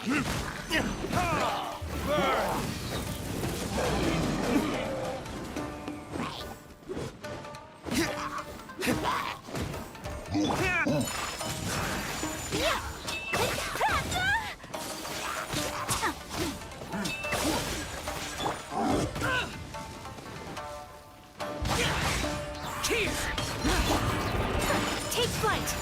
Take flight!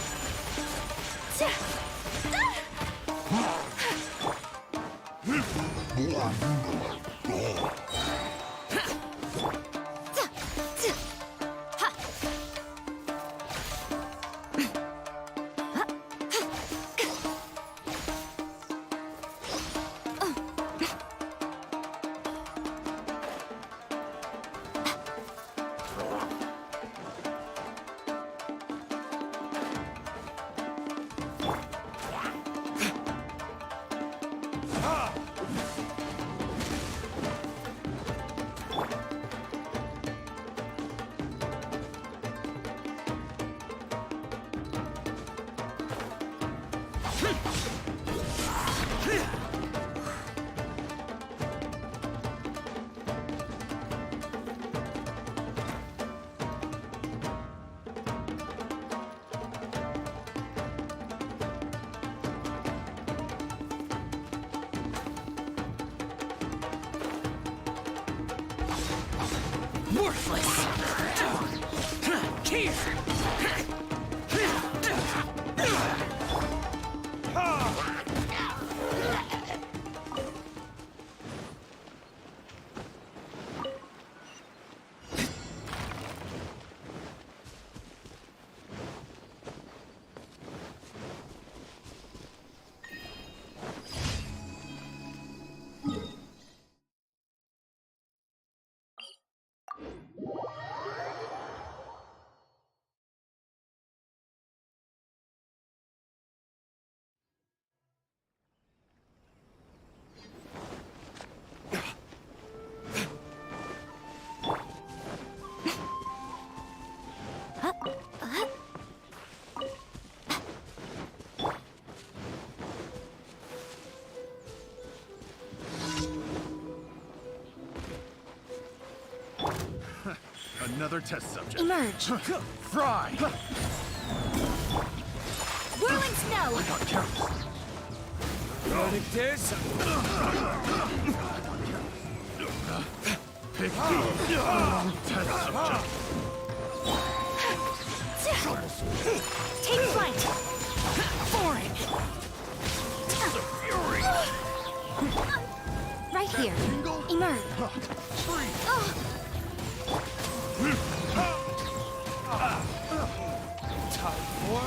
Worthless! Here! Another test subject. Emerge! Fry! Whirling snow! Got careless. Like this? Pick test subject. Take flight! Foreign! Right here. Emerge! Time for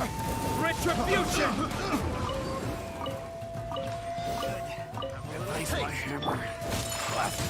retribution! Release my hammer. Blast.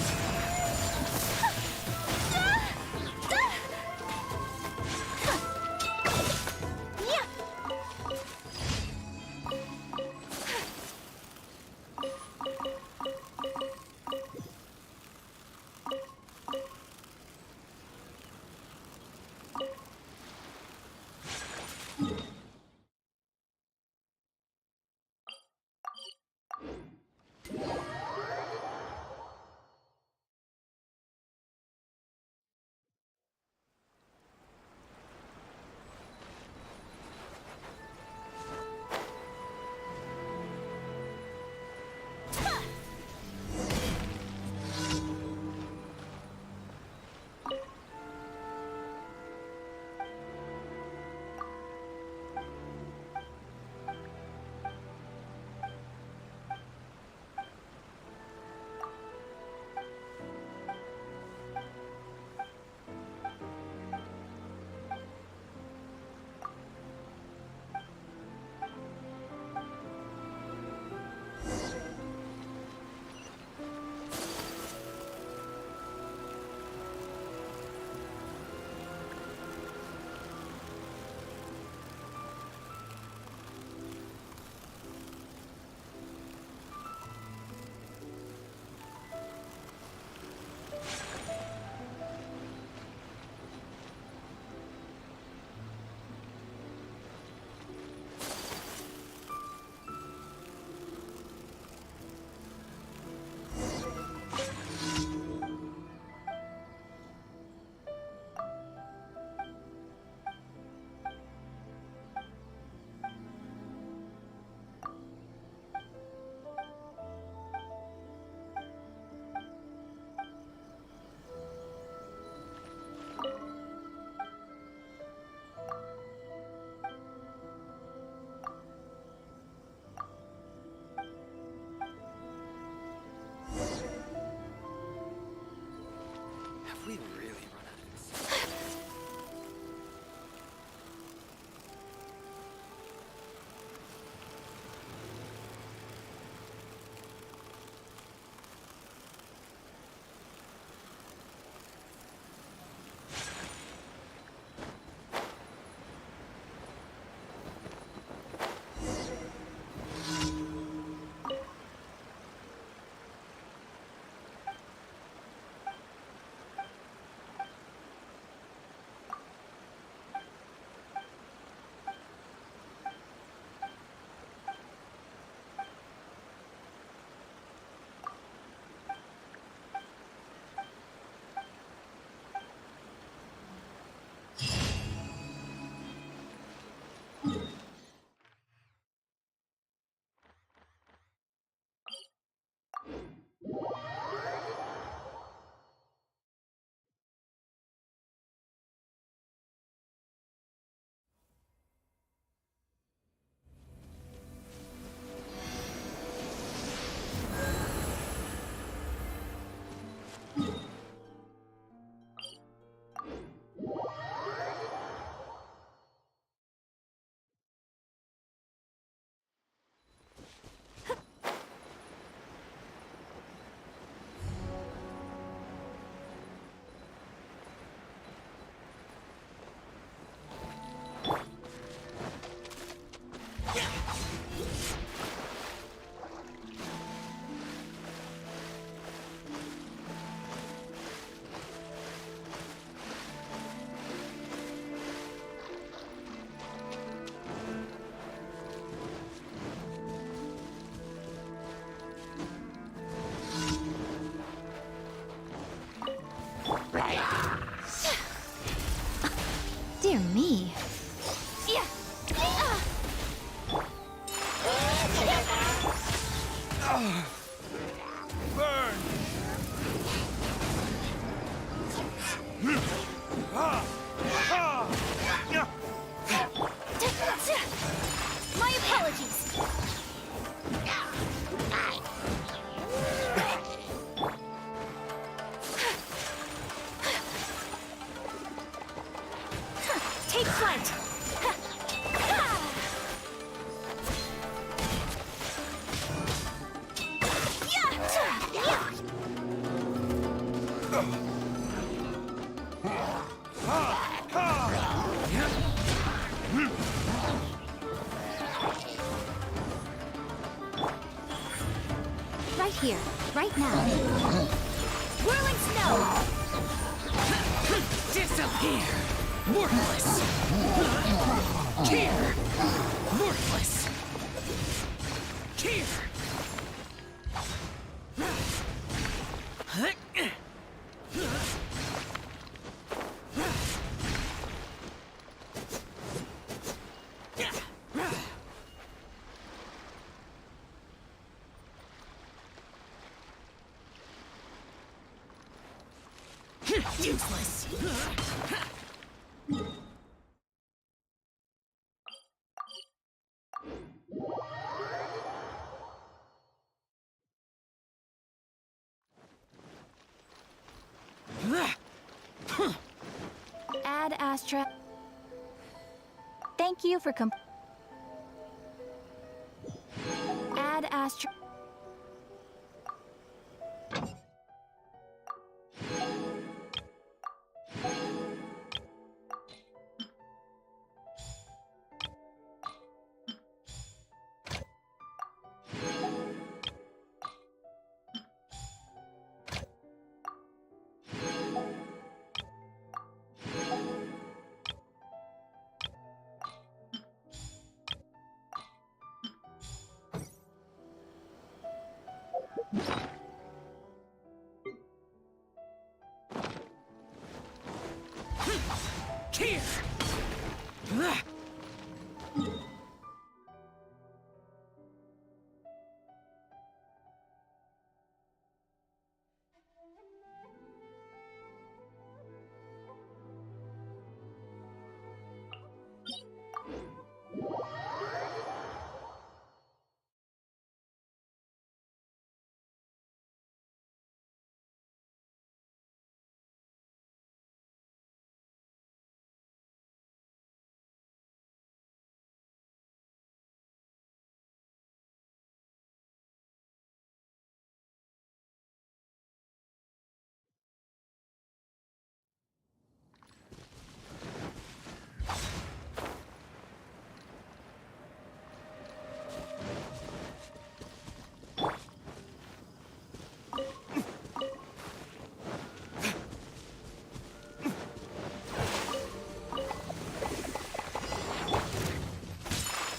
here, right now. Whirling snow! Disappear! Worthless! Here! Worthless! Here! Useless! Ad Astra. Thank you for Ad Astra. Here!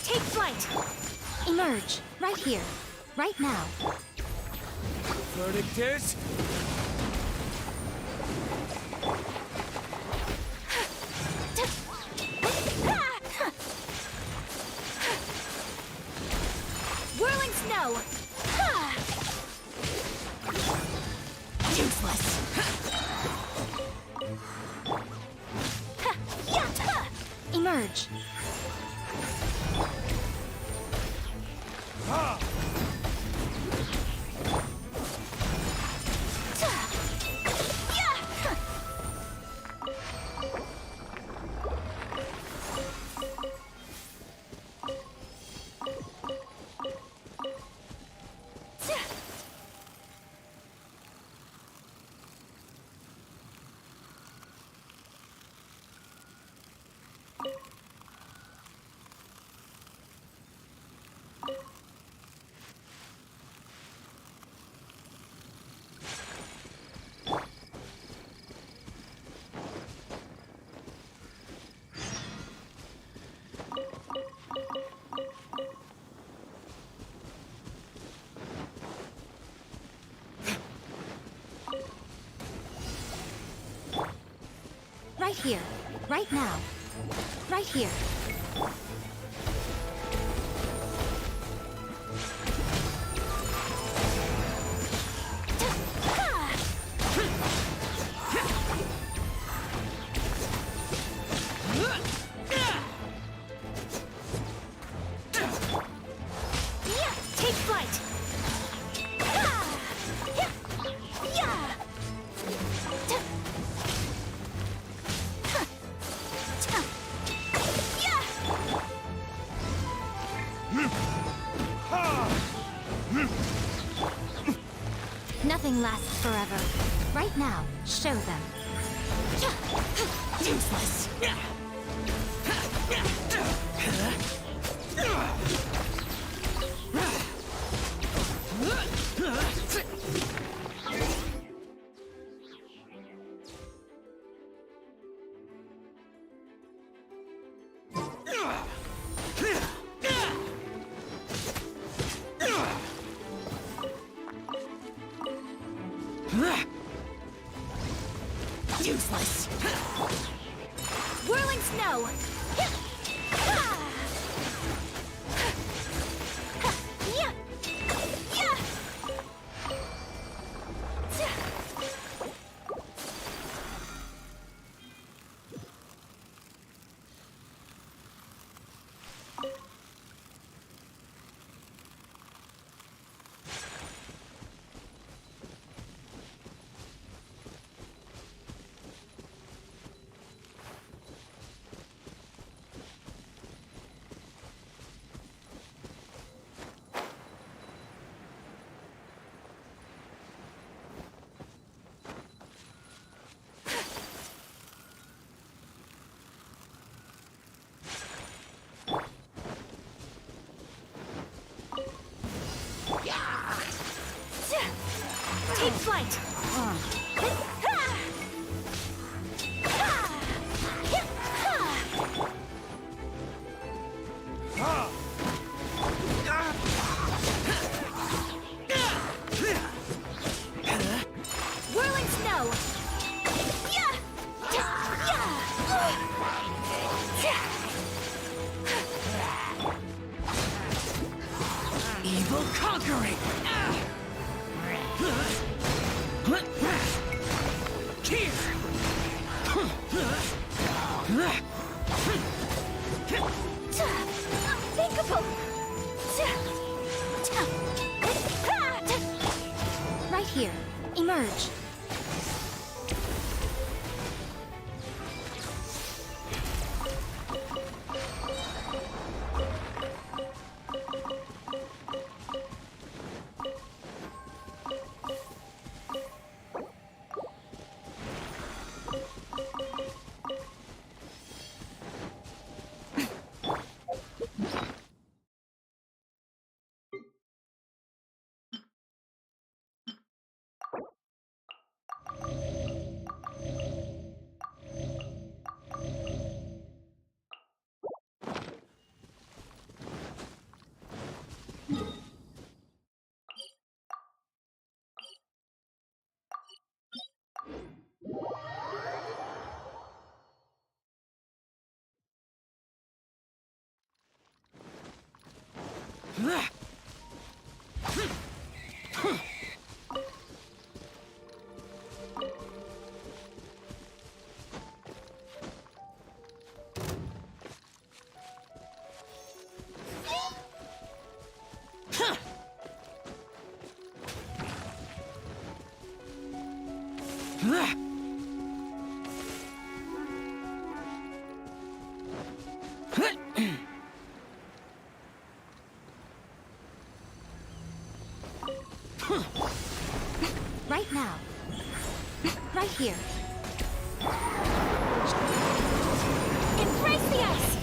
Take flight! Emerge, right here, right now. Verdict is... Whirling snow! useless! Emerge. Right here, right now, right here. Take flight! Nothing lasts forever. Right now, show them. Useless! Useless. Whirling snow! Take flight! Whirling snow! Evil conquering! Here! Unthinkable! Right here. Emerge. Right now. Right here. Embrace the ice!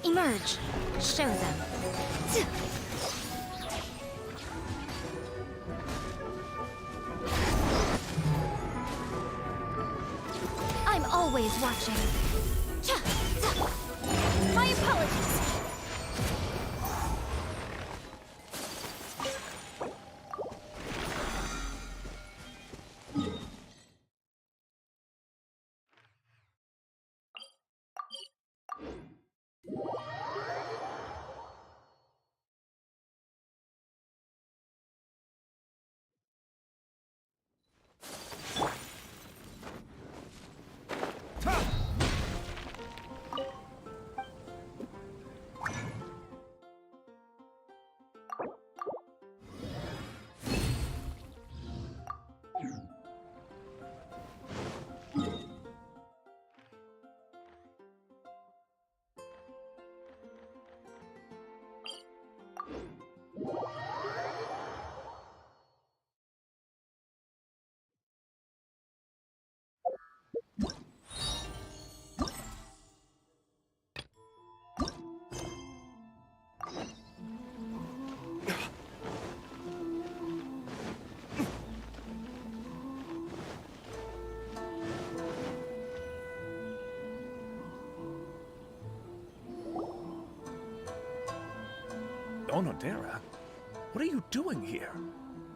Emerge. Show them. I'm always watching. My apologies. Onodera, what are you doing here?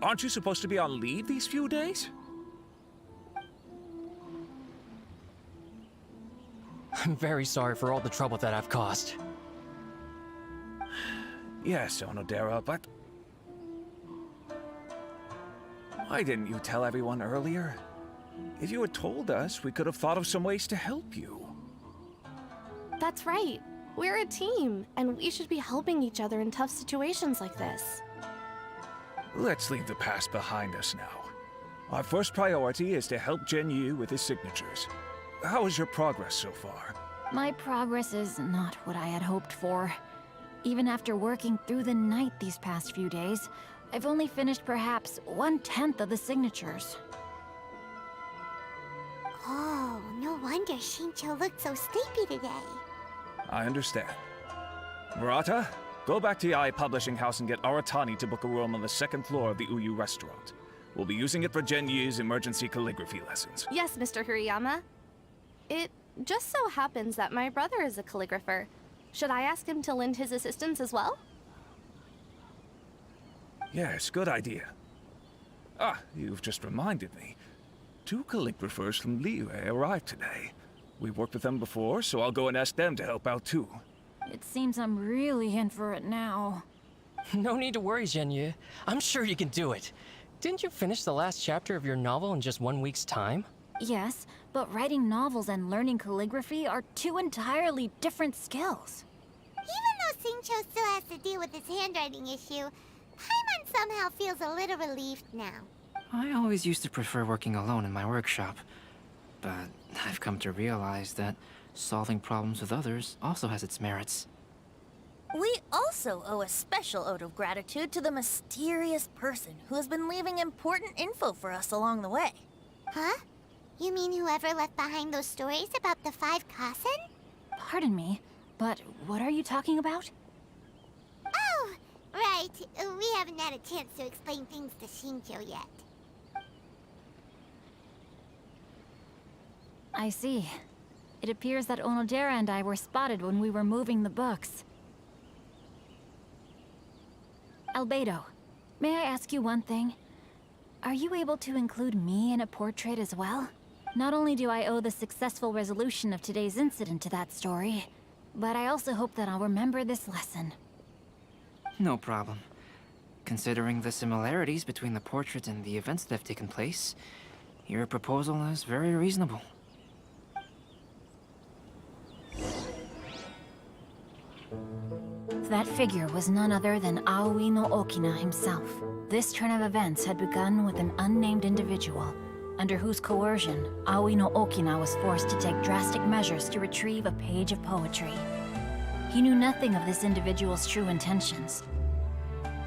Aren't you supposed to be on leave these few days? I'm very sorry for all the trouble that I've caused. Yes, Onodera, but... why didn't you tell everyone earlier? If you had told us, we could have thought of some ways to help you. That's right. We're a team, and we should be helping each other in tough situations like this. Let's leave the past behind us now. Our first priority is to help Yu with his signatures. How is your progress so far? My progress is not what I had hoped for. Even after working through the night these past few days, I've only finished perhaps 1/10 of the signatures. Oh, no wonder Shincho looked so sleepy today. I understand. Murata, go back to Yae Publishing House and get Aratani to book a room on the second floor of the Uyu restaurant. We'll be using it for Yu's emergency calligraphy lessons. Yes, Mr. Hirayama. It just so happens that my brother is a calligrapher. Should I ask him to lend his assistance as well? Yes, good idea. Ah, you've just reminded me. 2 calligraphers from Liyue arrived today. We've worked with them before, so I'll go and ask them to help out too. It seems I'm really in for it now. No need to worry, Zhenyu. I'm sure you can do it. Didn't you finish the last chapter of your novel in just 1 week's time? Yes, but writing novels and learning calligraphy are 2 entirely different skills. Even though Shincho still has to deal with his handwriting issue, Paimon somehow feels a little relieved now. I always used to prefer working alone in my workshop, but I've come to realize that solving problems with others also has its merits. We also owe a special ode of gratitude to the mysterious person who has been leaving important info for us along the way. Huh? You mean whoever left behind those stories about the 5 Kasen? Pardon me, but what are you talking about? Oh, right. We haven't had a chance to explain things to Shincho yet. I see. It appears that Onodera and I were spotted when we were moving the books. Albedo, may I ask you one thing? Are you able to include me in a portrait as well? Not only do I owe the successful resolution of today's incident to that story, but I also hope that I'll remember this lesson. No problem. Considering the similarities between the portrait and the events that have taken place, your proposal is very reasonable. That figure was none other than Aoi no Okina himself. This turn of events had begun with an unnamed individual, under whose coercion, Aoi no Okina was forced to take drastic measures to retrieve a page of poetry. He knew nothing of this individual's true intentions.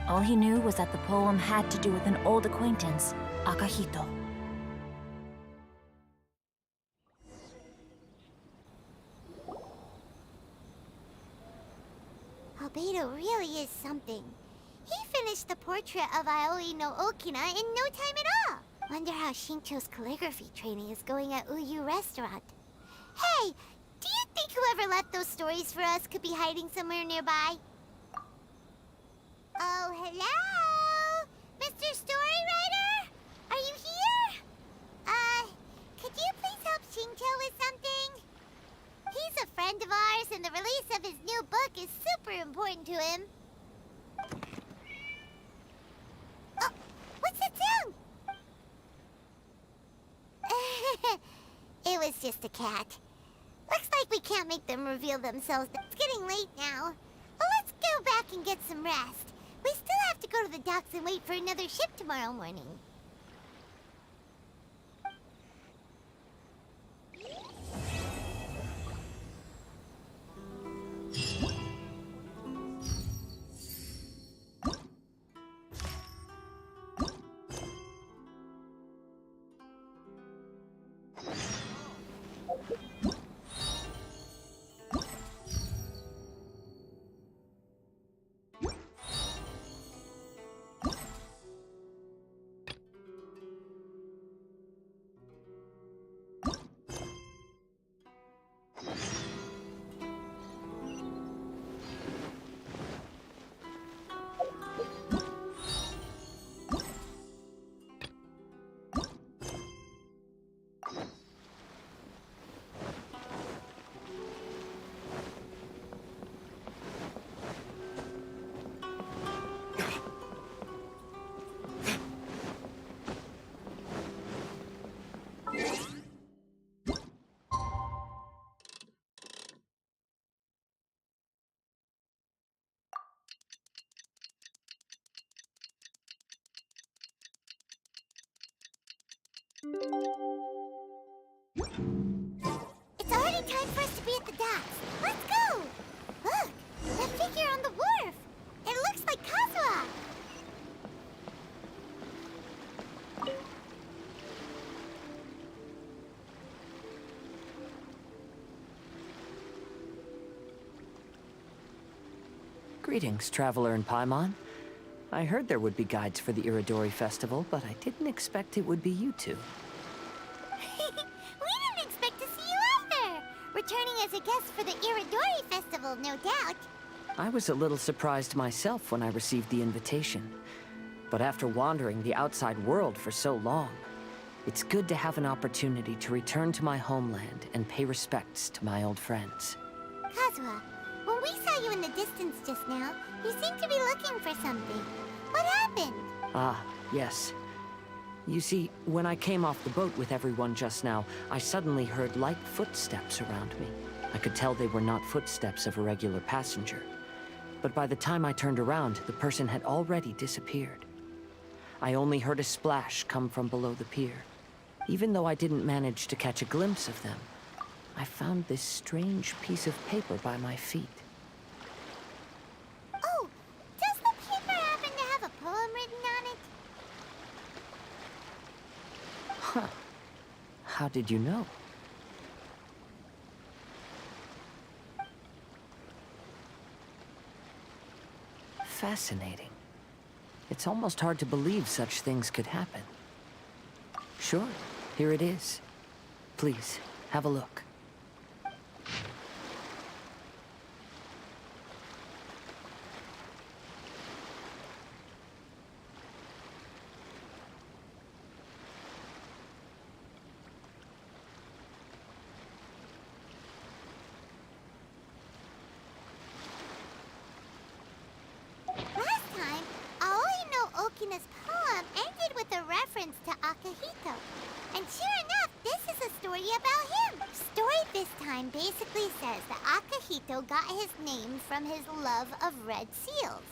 All he knew was that the poem had to do with an old acquaintance, Akahito. Albedo really is something. He finished the portrait of Aoi no Okina in no time at all. Wonder how Shincho's calligraphy training is going at Uyu Restaurant. Hey, do you think whoever left those stories for us could be hiding somewhere nearby? Oh, hello? Mr. Storywriter? Are you here? Could you please help Shincho with something? He's a friend of ours, and the release of his new book is super important to him. Oh, what's that sound? It was just a cat. Looks like we can't make them reveal themselves. It's getting late now. Well, let's go back and get some rest. We still have to go to the docks and wait for another ship tomorrow morning. It's already time for us to be at the docks. Let's go! Look! That figure on the wharf! It looks like Kazuha! Greetings, traveler in Paimon. I heard there would be guides for the Iridori Festival, but I didn't expect it would be you two. We didn't expect to see you either! Returning as a guest for the Iridori Festival, no doubt. I was a little surprised myself when I received the invitation. But after wandering the outside world for so long, it's good to have an opportunity to return to my homeland and pay respects to my old friends. Kazuha, when we saw you in the distance just now, you seemed to be looking for something. What happened? Ah, yes. You see, when I came off the boat with everyone just now, I suddenly heard light footsteps around me. I could tell they were not footsteps of a regular passenger. But by the time I turned around, the person had already disappeared. I only heard a splash come from below the pier. Even though I didn't manage to catch a glimpse of them, I found this strange piece of paper by my feet. Oh, does the paper happen to have a poem written on it? Huh. How did you know? Fascinating. It's almost hard to believe such things could happen. Sure, here it is. Please, have a look. Last time, Aoi no Okina's poem ended with a reference to Akihito. And sure enough, this is a story about him. Story this time basically says that Akihito got his name from his love of red seals.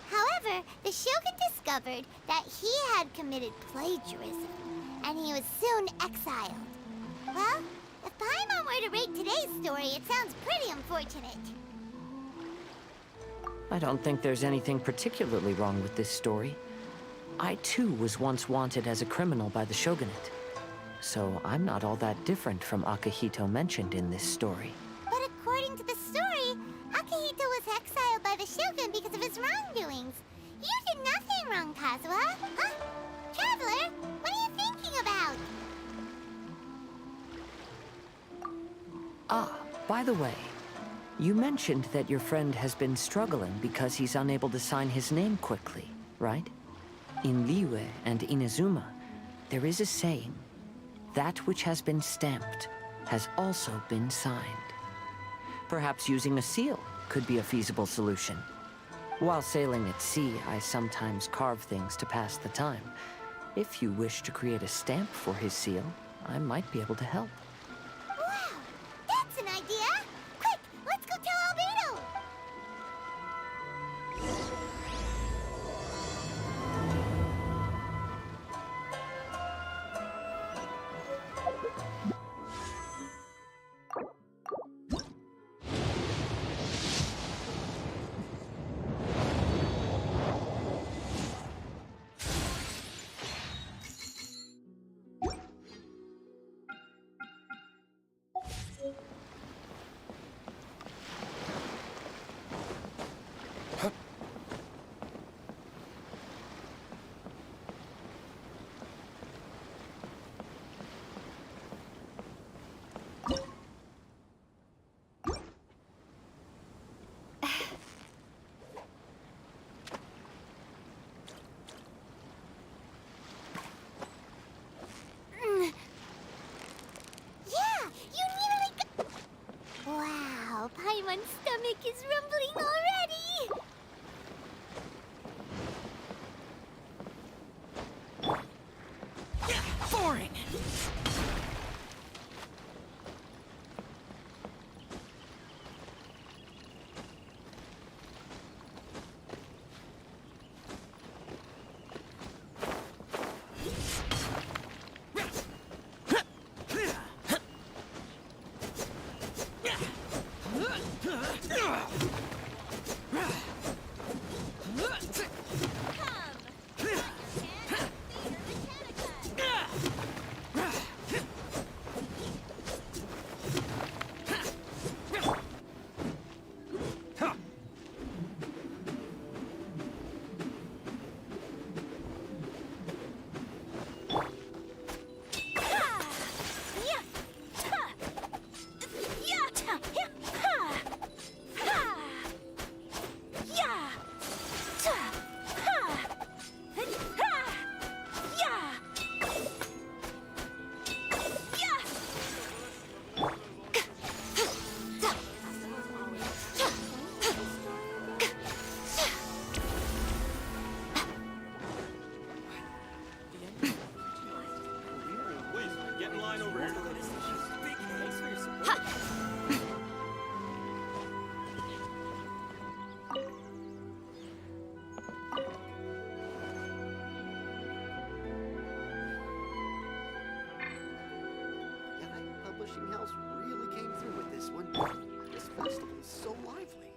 However, the Shogun discovered that he had committed plagiarism, and he was soon exiled. Well, if Paimon were to rate today's story, it sounds pretty unfortunate. I don't think there's anything particularly wrong with this story. I too was once wanted as a criminal by the shogunate. So I'm not all that different from Akihito mentioned in this story. But according to the story, Akihito was exiled by the Shogun because of his wrongdoings. You did nothing wrong, Kazuha. Huh? Traveler, what are you thinking about? Ah, by the way, you mentioned that your friend has been struggling because he's unable to sign his name quickly, right? In Liyue and Inazuma, there is a saying, that which has been stamped has also been signed. Perhaps using a seal could be a feasible solution. While sailing at sea, I sometimes carve things to pass the time. If you wish to create a stamp for his seal, I might be able to help. Wow, that's an idea! Quick, let's go tell Albedo! Yeah, you nearly got... Wow, Paimon's stomach is rumbling already! Boring! Publishing House really came through with this one. This festival is so lively.